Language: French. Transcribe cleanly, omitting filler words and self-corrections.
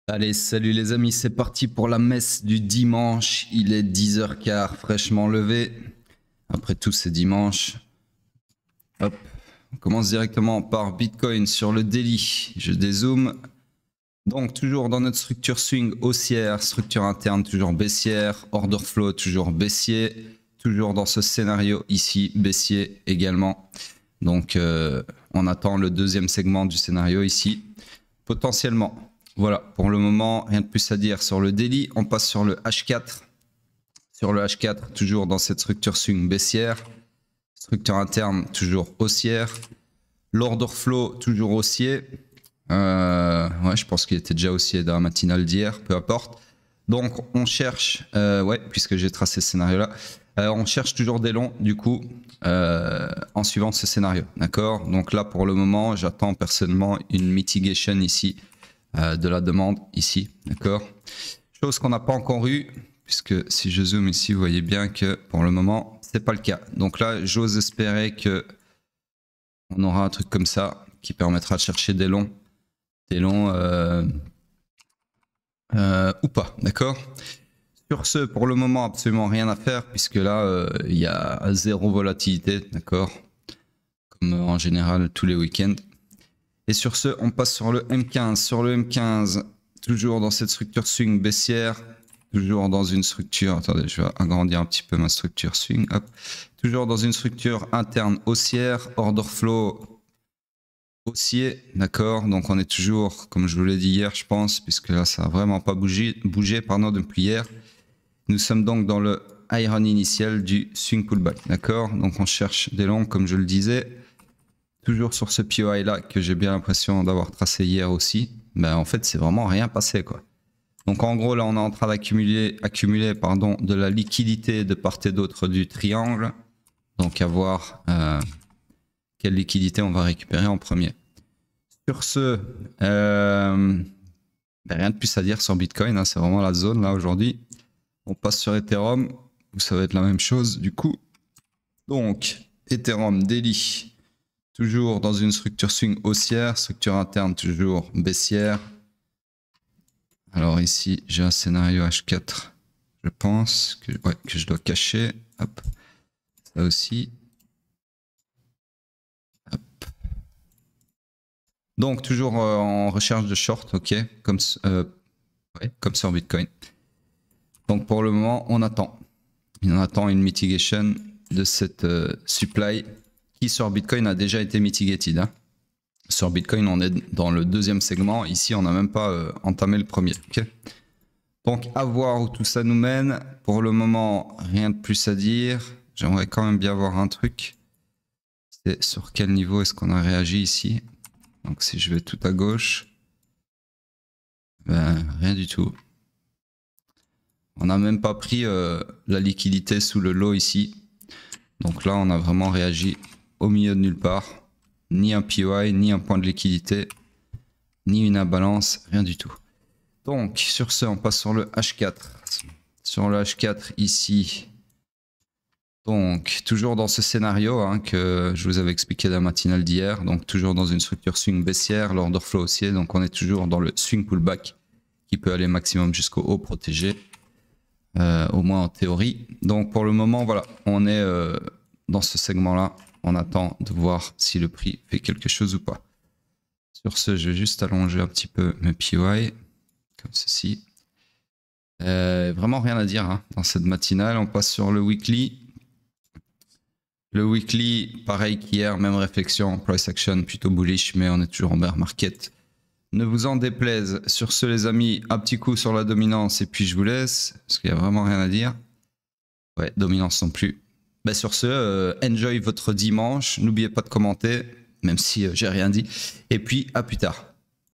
Allez, salut les amis, c'est parti pour la messe du dimanche. Il est 10h15, fraîchement levé. Après tout, c'est dimanche. Hop, on commence directement par Bitcoin sur le daily. Je dézoome. Donc, toujours dans notre structure swing haussière, structure interne toujours baissière, order flow toujours baissier. Toujours dans ce scénario ici, baissier également. Donc, on attend le deuxième segment du scénario ici, potentiellement. Voilà, pour le moment, rien de plus à dire sur le daily. On passe sur le H4. Sur le H4, toujours dans cette structure swing baissière. Structure interne, toujours haussière. L'order flow, toujours haussier. Ouais, je pense qu'il était déjà haussier dans la matinale d'hier, peu importe. Donc, on cherche, ouais, puisque j'ai tracé ce scénario-là, on cherche toujours des longs, du coup, en suivant ce scénario. D'accord? Donc là, pour le moment, j'attends personnellement une mitigation ici. De la demande ici, d'accord. Chose qu'on n'a pas encore eu, puisque si je zoome ici, vous voyez bien que pour le moment, c'est pas le cas. Donc là, j'ose espérer que on aura un truc comme ça qui permettra de chercher des longs ou pas, d'accord. Sur ce, pour le moment, absolument rien à faire, puisque là, il y a zéro volatilité, d'accord, comme en général tous les week-ends. Et sur ce, on passe sur le M15. Sur le M15, toujours dans cette structure swing baissière, toujours dans une structure... Attendez, je vais agrandir un petit peu ma structure swing. Hop. Toujours dans une structure interne haussière, order flow haussier, d'accord. Donc on est toujours, comme je vous l'ai dit hier, je pense, puisque là, ça n'a vraiment pas bougé depuis hier. Nous sommes donc dans le high run initial du swing pullback, d'accord. Donc on cherche des longs, comme je le disais. Toujours sur ce POI là que j'ai bien l'impression d'avoir tracé hier aussi. Ben en fait, c'est vraiment rien passé, quoi. Donc en gros, là, on est en train d'accumuler de la liquidité de part et d'autre du triangle. Donc à voir quelle liquidité on va récupérer en premier. Sur ce, ben, rien de plus à dire sur Bitcoin, hein, c'est vraiment la zone là aujourd'hui. On passe sur Ethereum, où ça va être la même chose du coup. Donc, Ethereum daily. Toujours dans une structure swing haussière, structure interne toujours baissière. Alors ici, j'ai un scénario H4, je pense, que je dois cacher. Hop, ça aussi. Hop. Donc toujours en recherche de short, ok, comme sur Bitcoin. Donc pour le moment, on attend. On attend une mitigation de cette supply qui sur Bitcoin a déjà été mitigated. Hein. Sur Bitcoin, on est dans le deuxième segment. Ici, on n'a même pas entamé le premier. Okay, donc, à voir où tout ça nous mène. Pour le moment, rien de plus à dire. J'aimerais quand même bien voir un truc. C'est sur quel niveau est-ce qu'on a réagi ici. Donc, si je vais tout à gauche, ben, rien du tout. On n'a même pas pris la liquidité sous le lot ici. Donc là, on a vraiment réagi au milieu de nulle part. Ni un POI, ni un point de liquidité, ni une imbalance, rien du tout. Donc, sur ce, on passe sur le H4. Sur le H4, ici, donc, toujours dans ce scénario hein, que je vous avais expliqué dans la matinale d'hier. Donc, toujours dans une structure swing baissière, l'order flow haussier. Donc, on est toujours dans le swing pullback qui peut aller maximum jusqu'au haut protégé. Au moins en théorie. Donc, pour le moment, voilà, on est dans ce segment-là. On attend de voir si le prix fait quelque chose ou pas. Sur ce, je vais juste allonger un petit peu mes POI, comme ceci. Vraiment rien à dire hein, dans cette matinale. On passe sur le weekly. Le weekly, pareil qu'hier, même réflexion, price action plutôt bullish, mais on est toujours en bear market. Ne vous en déplaise. Sur ce, les amis, un petit coup sur la dominance et puis je vous laisse, parce qu'il n'y a vraiment rien à dire. Ouais, dominance non plus. Bah sur ce, enjoy votre dimanche. N'oubliez pas de commenter, même si j'ai rien dit. Et puis, à plus tard.